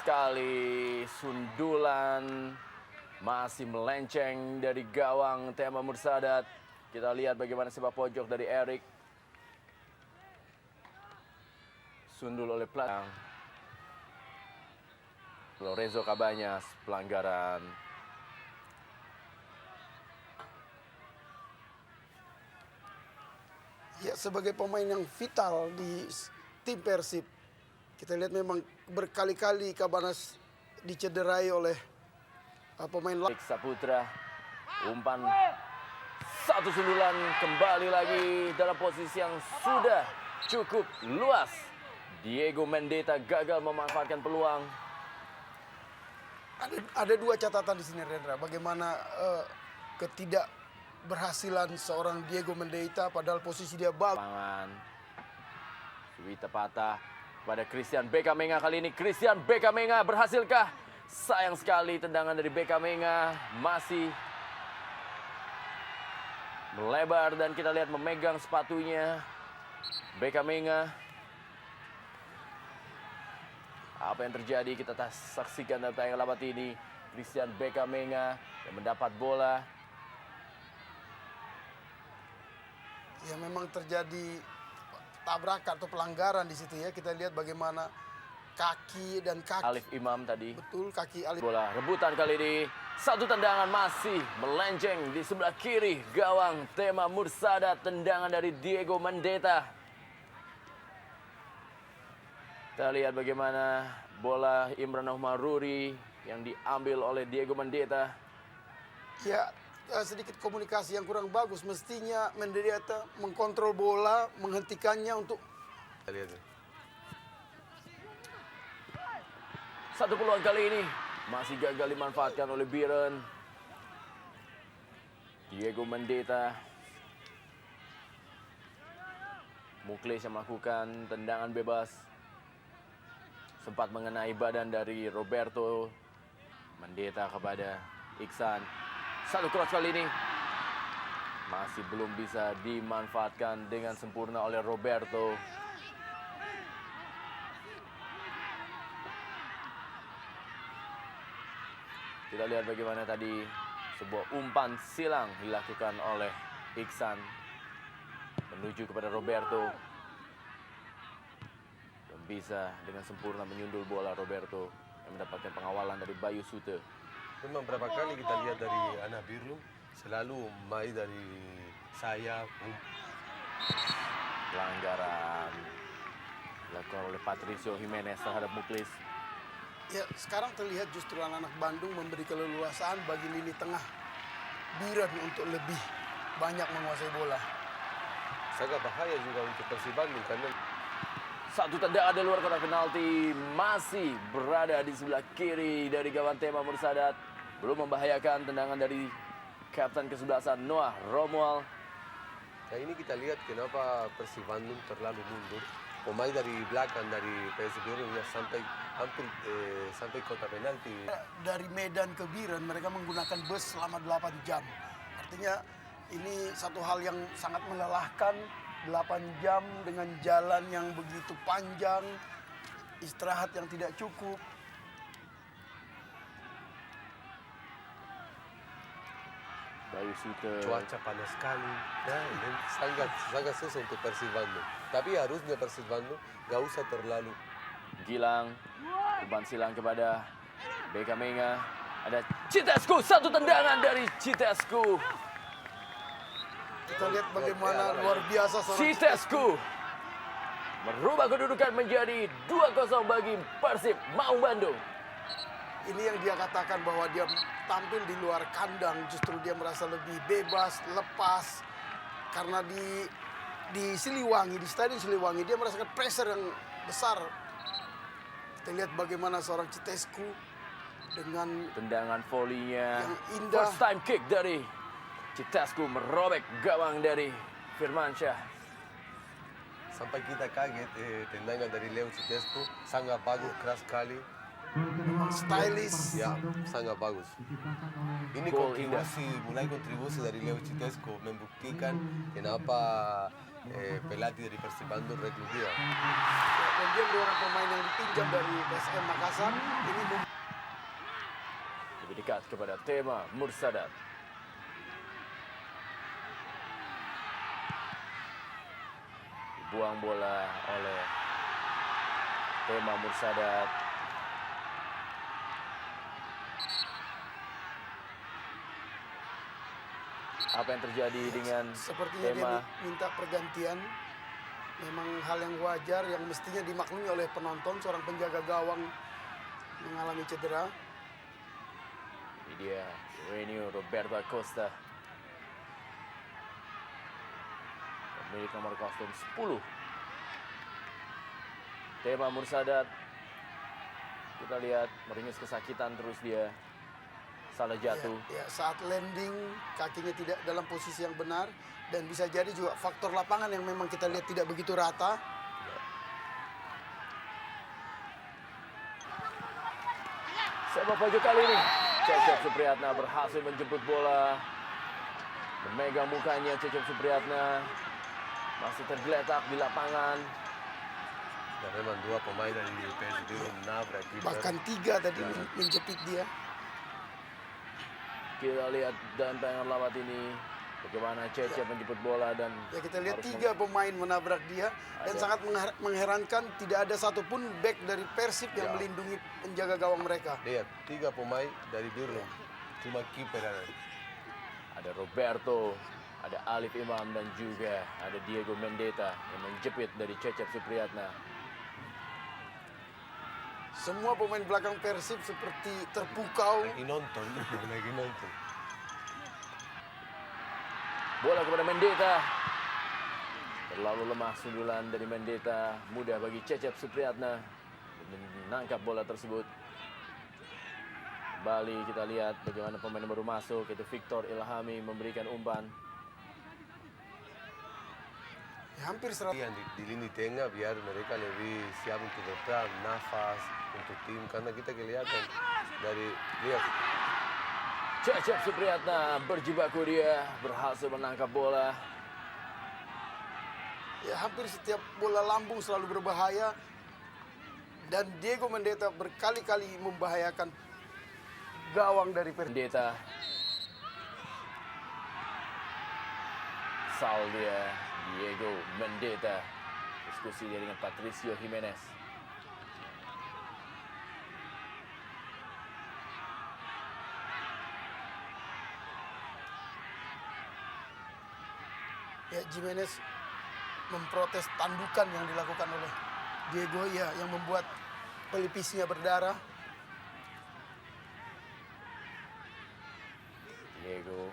sekali sundulan masih melenceng dari gawang Tema Mursadat. Kita lihat bagaimana sepak pojok dari Erik. Sundul oleh Plang. Lorenzo Cabanyas, pelanggaran. Ya, sebagai pemain yang vital di tim Persib, kita lihat memang berkali-kali Cabanas dicederai oleh pemain lain. Saputra, umpan satu sundulan, kembali lagi dalam posisi yang sudah cukup luas. Diego Mendeta gagal memanfaatkan peluang. Ada dua catatan di sini, Rendra. Bagaimana ketidakberhasilan seorang Diego Mendeta padahal posisi dia bagus. Tangan Suwita patah pada Christian Bekamenga kali ini. Christian Bekamenga berhasilkah? Sayang sekali tendangan dari Bekamenga masih melebar dan kita lihat memegang sepatunya Bekamenga. Apa yang terjadi kita saksikan dalam tayangan labat ini. Christian Bekamenga yang mendapat bola. Ya, memang terjadi tabrakan atau pelanggaran di situ ya. Kita lihat bagaimana kaki Alif Imam tadi. Betul, kaki Alif. Bola rebutan kali ini. Satu tendangan masih melenceng di sebelah kiri gawang Tema Mursadat. Tendangan dari Diego Mendeta. Kita lihat bagaimana bola Imran Maruri yang diambil oleh Diego Mendeta. Ya, sedikit komunikasi yang kurang bagus. Mestinya Mendeta mengkontrol bola, menghentikannya untuk... Satu peluang kali ini masih gagal dimanfaatkan oleh Biren. Diego Mendeta. Muklis yang melakukan tendangan bebas. Sempat mengenai badan dari Roberto. Mendeta kepada Iksan. Satu cross kali ini masih belum bisa dimanfaatkan dengan sempurna oleh Roberto. Kita lihat bagaimana tadi sebuah umpan silang dilakukan oleh Iksan menuju kepada Roberto. Dan bisa dengan sempurna menyundul bola Roberto yang mendapatkan pengawalan dari Bayu Sute. Memang berapa kali kita lihat dari anak biru selalu main dari sayap. Pelanggaran dilakukan oleh Patricio Jimenez terhadap Muklis. Ya, sekarang terlihat justru anak-anak Bandung memberi keleluasaan bagi lini tengah Biren untuk lebih banyak menguasai bola. Sangat bahaya juga untuk Persib Bandung karena Satu tendangan dari luar kotak penalti masih berada di sebelah kiri dari gawang Tema Mursadat. Belum membahayakan tendangan dari kapten kesebelasan Noah Romuald. nah ini kita lihat kenapa Persib Bandung terlalu mundur. Pemain dari belakang dari PSB ya sampai hampir sampai kotak penalti. Dari Medan ke Biren mereka menggunakan bus selama 8 jam. Artinya ini satu hal yang sangat melelahkan. 8 jam dengan jalan yang begitu panjang, istirahat yang tidak cukup. Bayu Sute. Cuaca panas sekali. Nah, ini sangat susah untuk Persib Bandung. Tapi harusnya Persib Bandung gak usah terlalu. Gilang, umpan silang kepada Bekamenga. Ada Citescu, satu tendangan dari Citescu. Kita lihat bagaimana luar biasa seorang Citescu merubah kedudukan menjadi 2-0 bagi Persib Maung Bandung. Ini yang dia katakan bahwa dia tampil di luar kandang, justru dia merasa lebih bebas, lepas. Karena di Siliwangi, di Stadion Siliwangi, dia merasakan pressure yang besar. Kita lihat bagaimana seorang Citescu dengan tendangan volley-nya. yang indah. First time kick dari Citescu merobek gawang dari Firmansyah. Sampai kita kaget tendangan dari Leo Citescu sangat bagus, keras sekali. Stylish. Ya, sangat bagus. Ini Gol mulai kontribusi dari Leo Citescu membuktikan kenapa pelatih dari Persib Bandung rekrut dia. Ya, dan dia merupakan pemain yang dipinjam dari PSM Makassar. Ini Lebih dekat kepada Tema Mursadat. Dibuang bola oleh Tema Mursadat. Apa yang terjadi dengan sepertinya dia Tema? minta pergantian. Memang hal yang wajar yang mestinya dimaklumi oleh penonton. Seorang penjaga gawang mengalami cedera. Ini dia Renio Roberto Acosta, pemilik nomor kostum 10. Tema Mursadat, kita lihat meringis kesakitan terus dia. Salah jatuh. Ya, saat landing kakinya tidak dalam posisi yang benar. Dan bisa jadi juga faktor lapangan yang memang kita lihat tidak begitu rata. Sepak pojok kali ini Cecep Supriyatna berhasil menjemput bola, memegang mukanya. Cecep Supriyatna masih tergeletak di lapangan. Dan memang dua pemain dari PSB menabrak kiper. Bahkan 3 tadi menjepit dia. Kita lihat dan tayangan lawat ini bagaimana Cecep menjemput bola dan Ya, kita lihat harus 3 pemain menabrak dia. Dan Ada. sangat mengherankan tidak ada satupun back dari Persib yang Ya. melindungi penjaga gawang mereka. Lihat, 3 pemain dari Biru. Cuma kiper ada. ada Roberto, ada Alif Imam dan juga ada Diego Mendeta yang menjepit dari Cecep Supriyatna. Semua pemain belakang Persib seperti terpukau. Lagi nonton, lagi nonton. Bola kepada Mendeta. Terlalu lemah sundulan dari Mendeta. Mudah bagi Cecep Supriyatna menangkap bola tersebut. Kembali kita lihat bagaimana pemain baru masuk, yaitu Victor Ilhami memberikan umpan. Ya, hampir 100. Di lini tengah biar mereka lebih siap untuk berperan, nafas untuk tim. Karena kita kelihatan dari lihat Cecep Supriyatna berjibaku, dia berhasil menangkap bola. Ya, hampir setiap bola lambung selalu berbahaya. Dan Diego Mendeta berkali-kali membahayakan gawang dari Persib. Mendeta. Foul dia, Diego Mendeta. Diskusi dia dengan Patricio Jimenez. Ya, Jimenez memprotes tandukan yang dilakukan oleh Diego, ya, yang membuat pelipisnya berdarah. Diego.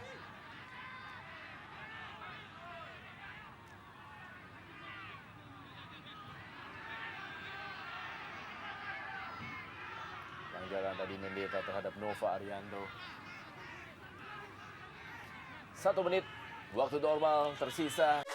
Pelanggaran tadi Mendeta terhadap Nova Arianto. 1 menit waktu normal tersisa.